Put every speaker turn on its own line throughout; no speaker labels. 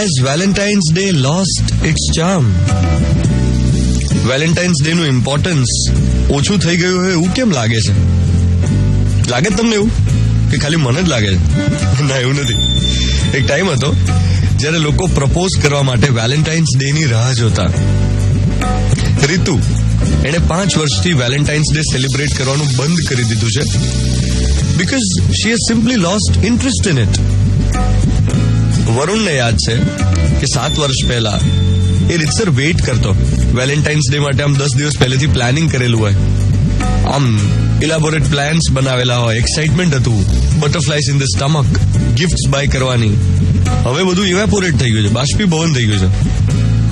Has Valentine's Day lost its charm? Valentine's day નું importance ઓછું થઈ ગયું હોય એવું કેમ લાગે છે? લાગે તમને એવું કે ખાલી મને જ લાગે છે? ના, એવું નથી. એક ટાઈમ હતો જ્યારે લોકો પ્રપોઝ કરવા માટે વેલેન્ટાઇન્સ ડે ની રાહ જોતા. રીતુ એણે 5 વર્ષથી વેલેન્ટાઇન્સ ડે સેલિબ્રેટ કરવાનું બંધ કરી દીધું છે because she has simply lost interest in it. વરુણને યાદ છે કે 7 વર્ષ પહેલા એ રીતસર વેઇટ કરતો વેલેન્ટાઇન્સ ડે માટે. આમ 10 દિવસ પહેલેથી પ્લાનિંગ કરેલું હોય, આમ ઇલાબોરેટ પ્લાન્સ બનાવેલા હોય, એક્સાઇટમેન્ટ હતું, butterflies in the stomach, gifts buy કરવાની. હવે બધું ઇવેપોરેટ થઈ ગયું છે, બાષ્પીભવન થઈ ગયું છે.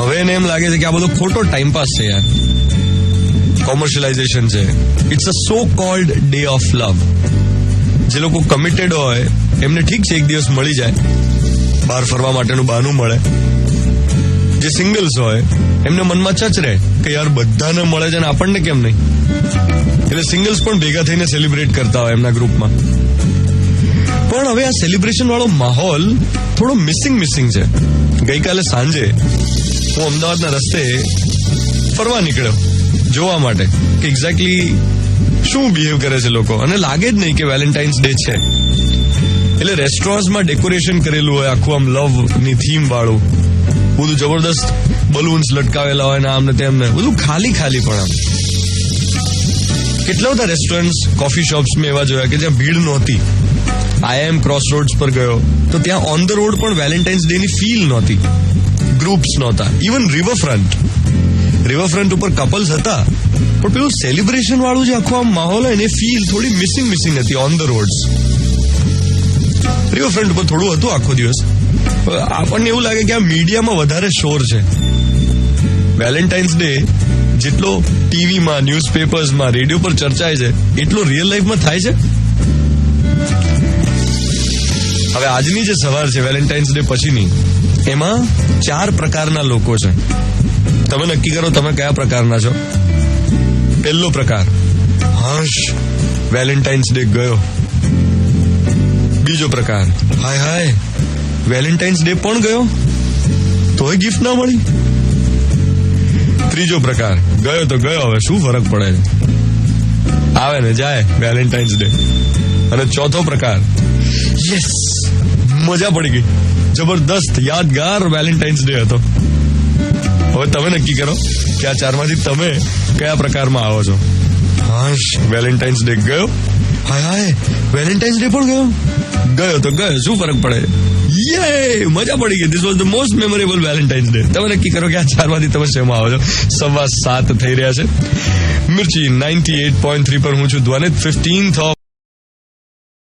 હવે એને એમ લાગે છે કે આ બધો ખોટો ટાઈમપાસ છે યાર, કોમર્શિયલાઇઝેશન છે. It's a so called day of love. જે લોકો કમિટેડ હોય એમને ઠીક છે, એક દિવસ મળી જાય, બહાર ફરવા માટેનું બહાનું મળે. જે સિંગલ્સ હોય એમને મનમાં ચચ રહે કે યાર બધાને મળે છે ને આપણને કેમ નહીં. એટલે સિંગલ્સ પણ ભેગા થઈને સેલિબ્રેટ કરતા હોય એમના ગ્રુપમાં. પણ હવે આ સેલિબ્રેશન વાળો માહોલ થોડો મિસિંગ છે. ગઈકાલે સાંજે હું અમદાવાદના રસ્તે ફરવા નીકળ્યો જોવા માટે કે એક્ઝેક્ટલી શું બિહેવ કરે છે લોકો, અને લાગે જ નહીં કે વેલેન્ટાઇન્સ ડે છે. એટલે રેસ્ટોરન્ટ્સમાં ડેકોરેશન કરેલું હોય આખું આમ લવ ની થીમ વાળું, બધું જબરદસ્ત બલૂન્સ લટકાવેલા હોય ને આમને તેમને, બધું ખાલી પણ આમ. કેટલા બધા રેસ્ટોરન્ટ્સ, કોફી શોપ્સ મેં એવા જોયા કે જ્યાં ભીડ નહોતી. IIM ક્રોસ રોડ્સ પર ગયો તો ત્યાં ઓન ધ રોડ પણ વેલેન્ટાઇન્સ ડે ની ફીલ નહોતી, ગ્રુપ્સ નહોતા. ઇવન રિવરફ્રન્ટ ઉપર કપલ્સ હતા, પણ પેલું સેલિબ્રેશન વાળું જે આખો આમ માહોલ હોય ને ફીલ થોડી મિસિંગ હતી ઓન ધ રોડ્સ. રિવરફ્રન્ટ ઉપર થોડું હતું આખો દિવસ. આપણને એવું લાગે કે આ મીડિયામાં વધારે શોર છે. વેલેન્ટાઇન્સ ડે જેટલો ટીવીમાં, ન્યૂઝપેપર્સમાં, રેડિયો પર ચર્ચાય છે એટલો રિયલ લાઈફમાં થાય છે. હવે આજની જે સવાર છે વેલેન્ટાઇન્સ ડે પછીની, એમાં 4 પ્રકારના લોકો છે. તમે નક્કી કરો તમે કયા પ્રકારના છો. પહેલો પ્રકાર, હર્ષ વેલેન્ટાઇન્સ ડે ગયો. બીજો પ્રકાર, હાય વેલેન્ટાઇન્સ ડે પણ ગયો તોય ગિફ્ટ ના મળી. ત્રીજો પ્રકાર, ગયો તો ગયો, હવે શું ફરક પડે, આવે ને જાય વેલેન્ટાઇન્સ ડે. અને ચોથો પ્રકાર, યસ મજા પડી ગઈ, જબરદસ્ત યાદગાર વેલેન્ટાઇન્સ ડે હતો. હવે તમે નક્કી કરો કે આ 4માંથી તમે કયા પ્રકારમાં આવો છો. હાશ વેલેન્ટાઇન્સ ડે ગયો, હાય વેલેન્ટાઇન્સ ડે પણ ગયો તો ગયો, શું ફરક પડે, યે મજા પડી ગઈ. This was the most memorable Valentine's day. તમે નક્કી કરો કે આ 4માંથી તમે શેમાં આવો છો. 7:15 થઈ રહ્યા છે. મિર્ચી 98.3 પર હું છું ધ્વનિત. 15th